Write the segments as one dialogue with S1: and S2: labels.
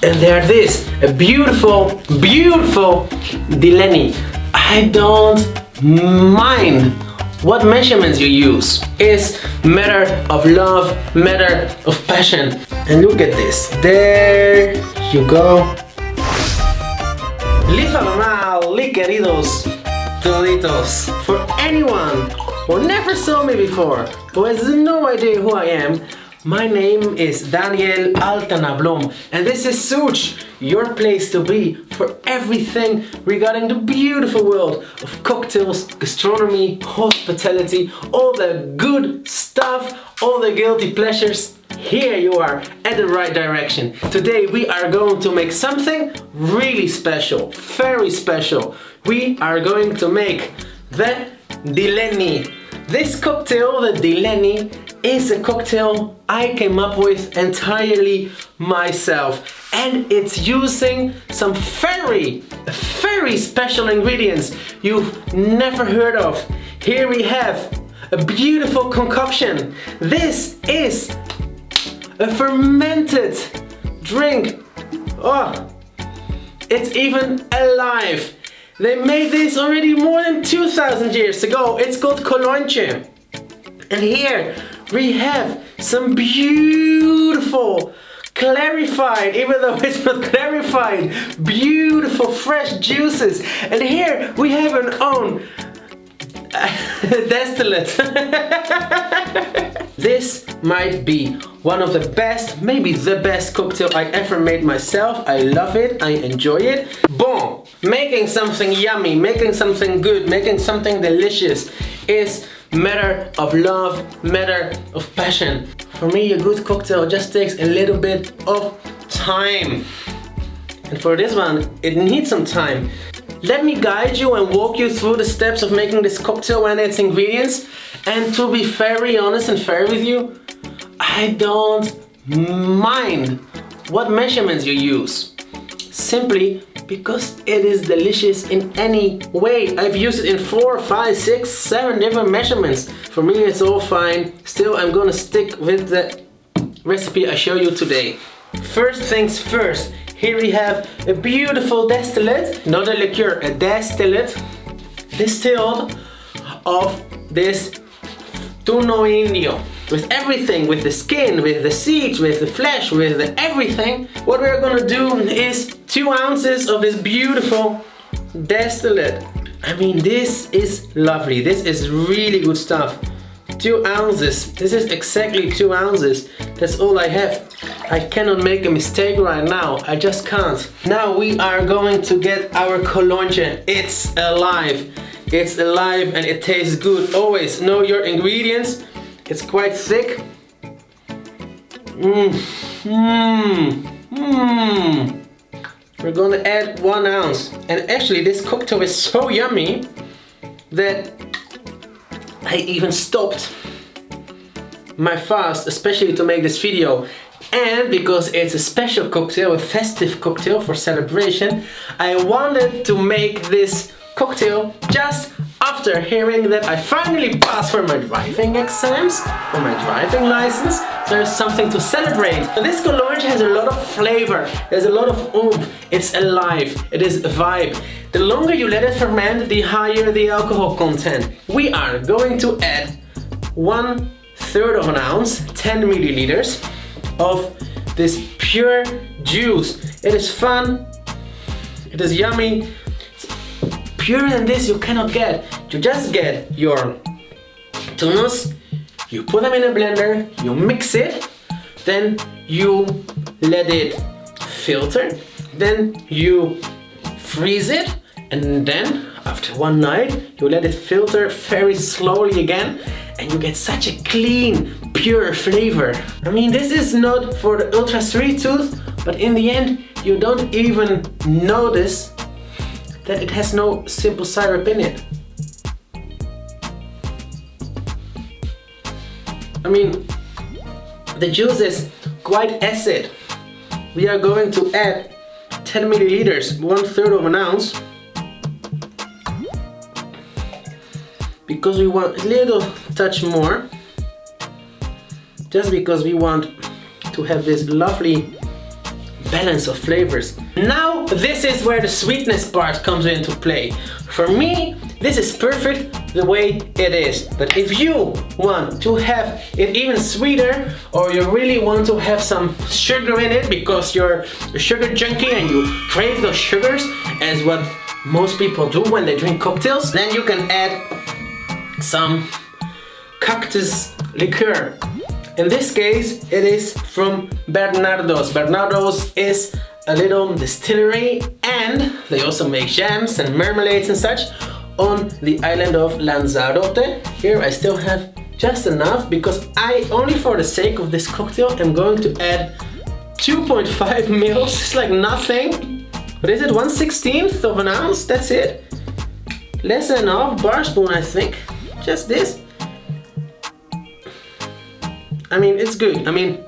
S1: And there it is, a beautiful, beautiful Dillenii. I don't mind what measurements you use. It's matter of love, matter of passion. And look at this. There you go. Lieve, Allemaal, Queridos, Toditos. For anyone who never saw me before, who has no idea who I am, my name is Allemaal, and this is Xúuch, your place to be for everything regarding the beautiful world of cocktails, gastronomy, hospitality, all the good stuff, all the guilty pleasures. Here you are at the right direction. Today we are going to make something really special, very special. We are going to make the Dillenii. This cocktail, the Dillenii, is a cocktail I came up with entirely myself, and it's using some very special ingredients you've never heard of. Here we have a beautiful concoction. This is a fermented drink. Oh, it's even alive. They made this already more than 2,000 years ago. It's called Colonche. And here we have some beautiful, clarified, even though it's not clarified, beautiful fresh juices. And here we have an own destillate. This might be one of the best, maybe the best cocktail I ever made myself. I love it, I enjoy it. Bon, making something yummy, making something good, making something delicious is matter of love, matter of passion. For me, a good cocktail just takes a little bit of time. And for this one, it needs some time. Let me guide you and walk you through the steps of making this cocktail and its ingredients. And to be very honest and fair with you, I don't mind what measurements you use. Simply because it is delicious in any way. I've used it in 4, 5, 6, 7 different measurements. For me, it's all fine. Still, I'm gonna stick with the recipe I show you today. First things first, here we have a beautiful destillate, not a liqueur, a destillate, distilled of this Tuno Indio. With everything, with the skin, with the seeds, with the flesh, with the everything. What we're gonna do is 2 ounces of this beautiful distillate. I mean, this is lovely. This is really good stuff. 2 ounces. This is exactly 2 ounces. That's all I have. I cannot make a mistake right now. I just can't. Now we are going to get our Colonche. It's alive. It's alive and it tastes good. Always know your ingredients. It's quite thick. We're gonna add 1 ounce. And actually this cocktail is so yummy that I even stopped my fast, especially to make this video. And because it's a special cocktail, a festive cocktail for celebration, I wanted to make this cocktail just after hearing that I finally passed for my driving exams, for my driving license. There's something to celebrate. This Colonche has a lot of flavor, there's a lot of oomph, it's alive, it is a vibe. The longer you let it ferment, the higher the alcohol content. We are going to add 1/3 of an ounce, 10 milliliters of this pure juice. It is fun, it is yummy. Purer than this you cannot get. You just get your tunas, you put them in a blender, you mix it, then you let it filter, then you freeze it, and then after 1 night you let it filter very slowly again, and you get such a clean, pure flavor. I mean, this is not for the ultra sweet tooth, but in the end you don't even notice that it has no simple syrup in it. I mean, the juice is quite acid. We are going to add 10 milliliters, 1/3 of an ounce, because we want a little touch more, just because we want to have this lovely balance of flavors. Now this is where the sweetness part comes into play. For me, this is perfect the way it is. But if you want to have it even sweeter, or you really want to have some sugar in it because you're a sugar junkie and you crave those sugars, as what most people do when they drink cocktails, then you can add some cactus liqueur. In this case, it is from Bernardo's. Bernardo's is a little distillery, and they also make jams and marmalades and such on the island of Lanzarote. Here I still have just enough because I, only for the sake of this cocktail, am going to add 2.5 mils. It's like nothing. What is it? 1/16th of an ounce? That's it. Less than half bar spoon, I think. Just this. I mean, it's good. I mean,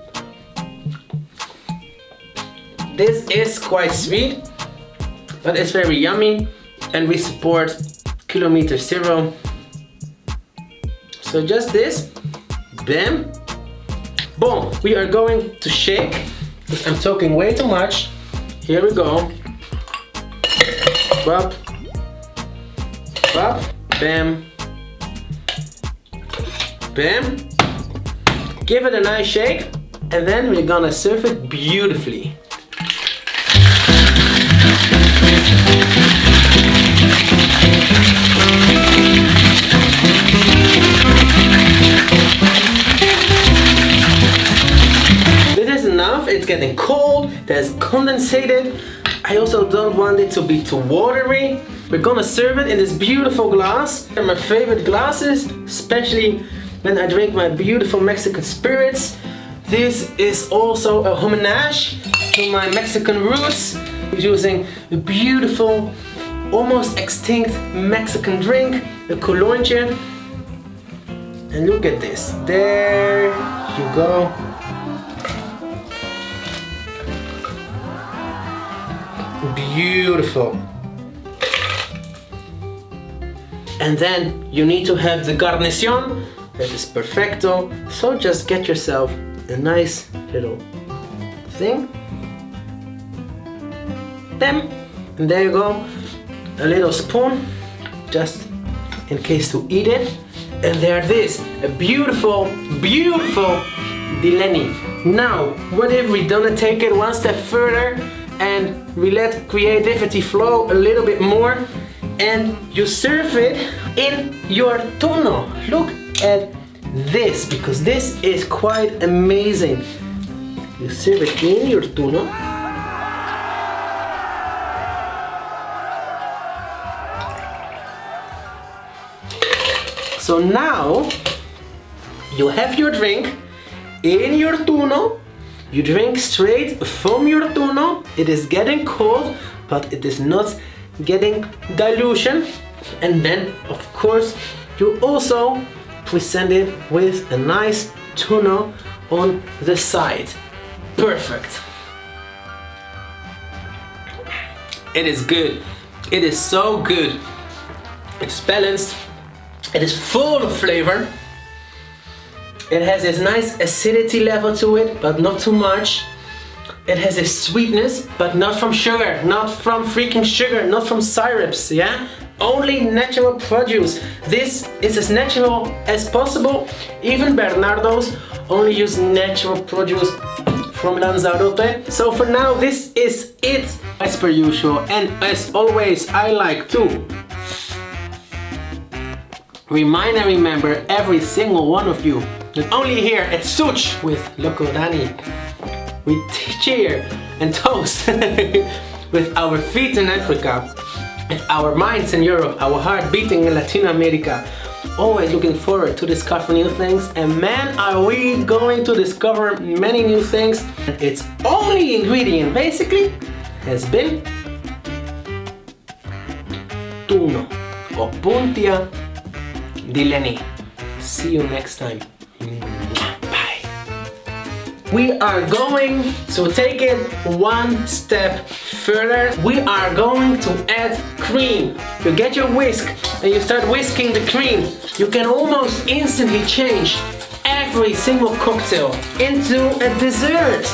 S1: this is quite sweet, but it's very yummy, and we support Kilometer Zero. So just this, bam, boom. We are going to shake, because I'm talking way too much. Here we go. Pop, pop, bam, bam. Give it a nice shake, and then we're gonna serve it beautifully. This is enough. It's getting cold, there's condensated. I also don't want it to be too watery. We're gonna serve it in this beautiful glass. They're my favorite glasses, especially when I drink my beautiful Mexican spirits. This is also a homage to my Mexican roots, using a beautiful, almost extinct Mexican drink, the Colonche. And look at this. There you go. Beautiful. And then you need to have the guarnición. That is perfecto. So just get yourself a nice little thing. Bam. And there you go. A little spoon, just in case to eat it. And there it is. A beautiful, beautiful Dillenii. Now, what if we don't take it one step further and we let creativity flow a little bit more, and you serve it in your tuno. Look at this, because this is quite amazing. You serve it in your tuno. So now you have your drink in your tuno. You drink straight from your tuno. It is getting cold, but it is not getting dilution. And then, of course, you also present it with a nice tuna on the side. Perfect. It is good. It is so good. It's balanced. It is full of flavor. It has this nice acidity level to it, but not too much. It has a sweetness, but not from sugar, not from freaking sugar, not from syrups, yeah? Only natural produce. This is as natural as possible. Even Bernardo's only use natural produce from Lanzarote. So for now, this is it, as per usual. And as always, I like to remind and remember every single one of you that only here at Xúuch with liqueur, we cheer and toast with our feet in Africa, with our minds in Europe, our heart beating in Latin America. Always looking forward to discover new things, and man, are we going to discover many new things. Its only ingredient basically has been tuno or puntia Dillenii. See you next time. Bye. We are going to take it one step further. We are going to add cream. You get your whisk and you start whisking the cream. You can almost instantly change every single cocktail into a dessert.